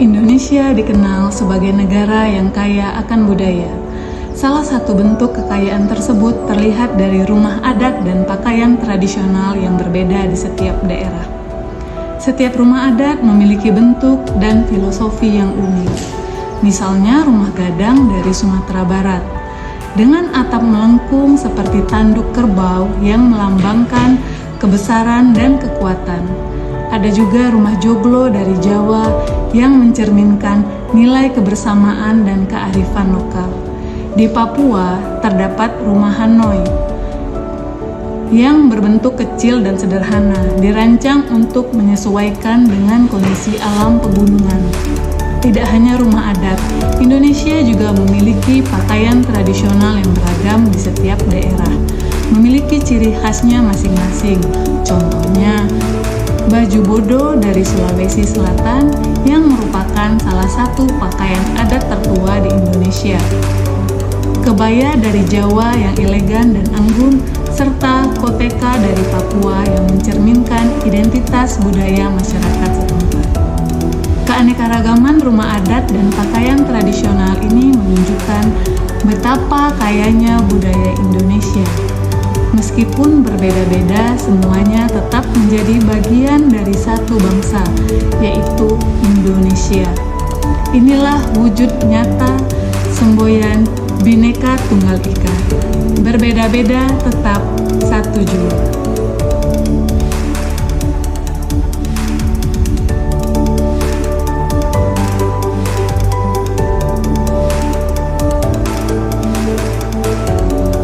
Indonesia dikenal sebagai negara yang kaya akan budaya. Salah satu bentuk kekayaan tersebut terlihat dari rumah adat dan pakaian tradisional yang berbeda di setiap daerah. Setiap rumah adat memiliki bentuk dan filosofi yang unik. Misalnya rumah gadang dari Sumatera Barat, dengan atap melengkung seperti tanduk kerbau yang melambangkan kebesaran dan kekuatan. Ada juga rumah joglo dari Jawa yang mencerminkan nilai kebersamaan dan kearifan lokal. Di Papua terdapat rumah Hanoi yang berbentuk kecil dan sederhana, dirancang untuk menyesuaikan dengan kondisi alam pegunungan. Tidak hanya rumah adat, Indonesia juga memiliki pakaian tradisional yang beragam di setiap daerah, memiliki ciri khasnya masing-masing. Contohnya, baju bodo dari Sulawesi Selatan yang merupakan salah satu pakaian adat tertua di Indonesia. Kebaya dari Jawa yang elegan dan anggun, serta koteka dari Papua yang mencerminkan identitas budaya masyarakat setempat. Keanekaragaman rumah adat dan pakaian tradisional ini menunjukkan betapa kayanya budaya Indonesia. Meskipun berbeda-beda, semuanya tetap menjadi bagian dari satu bangsa, yaitu Indonesia. Inilah wujud nyata semboyan Bhinneka Tunggal Ika. Berbeda-beda tetap satu jua.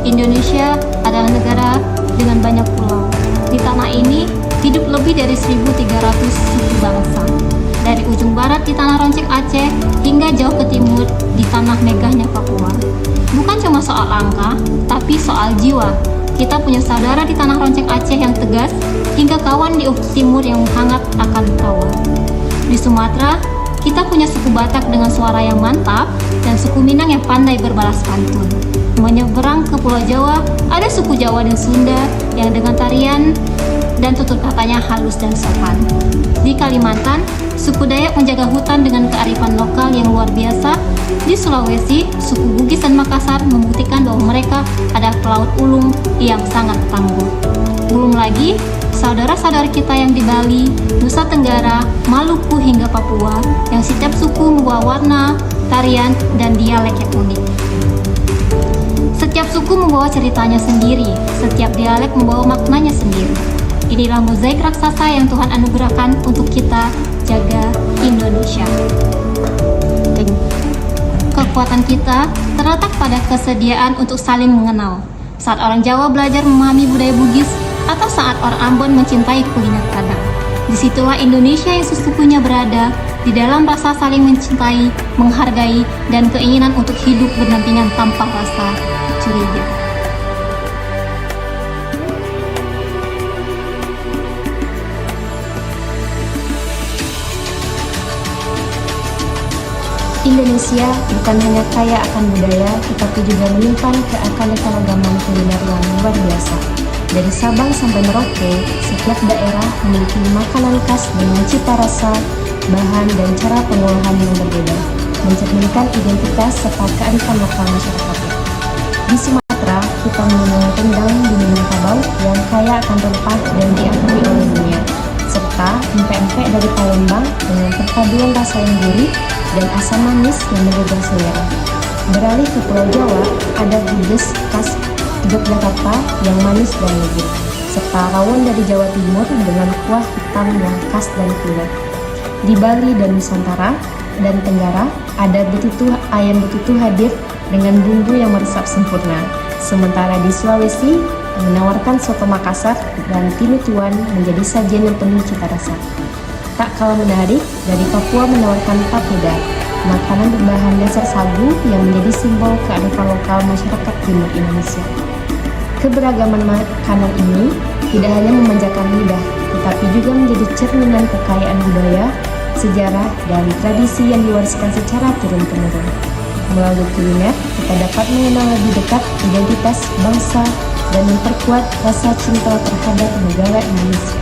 Indonesia adalah negara dengan banyak pulau. Di tanah ini hidup lebih dari 1.300 suku bangsa. Dari ujung barat di tanah Roncek Aceh hingga jauh ke timur di tanah megahnya Papua. Bukan cuma soal angka, tapi soal jiwa. Kita punya saudara di tanah Roncek Aceh yang tegas, hingga kawan di ufuk timur yang hangat akan kawan. Di Sumatera, kita punya suku Batak dengan suara yang mantap, dan suku Minang yang pandai berbalas pantun. Menyeberang ke Pulau Jawa, ada suku Jawa dan Sunda yang dengan tarian dan tutur katanya halus dan sopan. Di Kalimantan, suku Dayak menjaga hutan dengan kearifan lokal yang luar biasa. Di Sulawesi, suku Bugis dan Makassar membuktikan bahwa mereka adalah pelaut ulung yang sangat tangguh. Belum lagi, saudara-saudara kita yang di Bali, Nusa Tenggara, Maluku hingga Papua, yang setiap suku membawa warna, tarian, dan dialek yang unik. Setiap suku membawa ceritanya sendiri, setiap dialek membawa maknanya sendiri. Inilah mozaik raksasa yang Tuhan anugerahkan untuk kita jaga Indonesia. Kekuatan kita terletak pada kesediaan untuk saling mengenal. Saat orang Jawa belajar memahami budaya Bugis, atau saat orang Ambon mencintai kuliner Padang. Disitulah Indonesia yang sesungguhnya berada, di dalam rasa saling mencintai, menghargai, dan keinginan untuk hidup berdampingan tanpa rasa curiga. Indonesia bukan hanya kaya akan budaya, tetapi juga menyimpan keanekaragaman kuliner yang luar biasa. Dari Sabang sampai Merauke, setiap daerah memiliki makanan khas dengan cita rasa, bahan, dan cara pengolahan yang berbeda, mencerminkan identitas serta kearifan lokal masyarakatnya. Di Sumatera, kita mengenal rendang di Minangkabau yang kaya akan rempah dan diakui oleh dunia, serta empek-empek dari Palembang dengan perpaduan rasa yang gurih dan asam manis yang menggugah selera. Beralih ke Pulau Jawa, ada gudeg khas Yogyakarta yang manis dan legit, serta rawon dari Jawa Timur dengan kuah hitam yang khas dan kuat. Di Bali dan Nusantara dan Tenggara, ada ayam betutu hadir dengan bumbu yang meresap sempurna. Sementara di Sulawesi, menawarkan soto Makassar dan tinutuan menjadi sajian yang penuh cita rasa. Tak kalah menarik, dari Papua menawarkan papeda, makanan berbahan dasar sagu yang menjadi simbol kearifan lokal masyarakat timur Indonesia. Keberagaman makanan ini tidak hanya memanjakan lidah, tetapi juga menjadi cerminan kekayaan budaya, sejarah, dan tradisi yang diwariskan secara turun-temurun. Melalui kuliner, kita dapat mengenal lebih dekat identitas bangsa dan memperkuat rasa cinta terhadap negara Indonesia.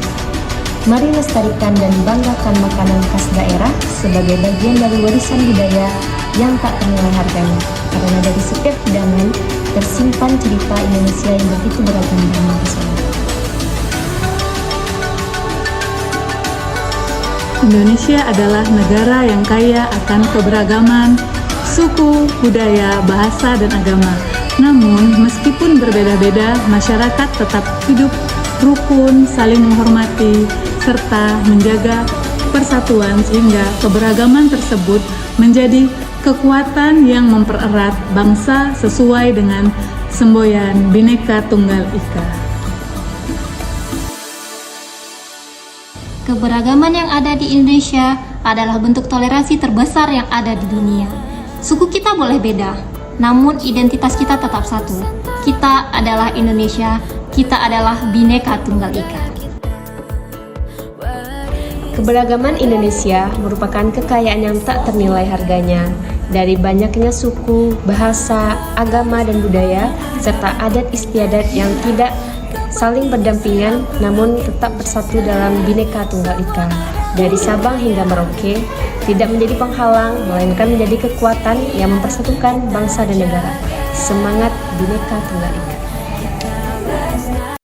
Mari lestarikan dan banggakan makanan khas daerah sebagai bagian dari warisan budaya yang tak ternilai harganya. Karena dari setiap hidangan tersimpan cerita Indonesia yang begitu beragam dan mempesona. Indonesia adalah negara yang kaya akan keberagaman suku, budaya, bahasa, dan agama. Namun, meskipun berbeda-beda, masyarakat tetap hidup rukun, saling menghormati, serta menjaga persatuan sehingga keberagaman tersebut menjadi kekuatan yang mempererat bangsa sesuai dengan semboyan Bhinneka Tunggal Ika. Keberagaman yang ada di Indonesia adalah bentuk toleransi terbesar yang ada di dunia. Suku kita boleh beda, namun identitas kita tetap satu. Kita adalah Indonesia, kita adalah Bhinneka Tunggal Ika. Keberagaman Indonesia merupakan kekayaan yang tak ternilai harganya. Dari banyaknya suku, bahasa, agama, dan budaya, serta adat istiadat yang tidak saling berdampingan namun tetap bersatu dalam Bhinneka Tunggal Ika. Dari Sabang hingga Merauke, tidak menjadi penghalang, melainkan menjadi kekuatan yang mempersatukan bangsa dan negara. Semangat Bhinneka Tunggal Ika.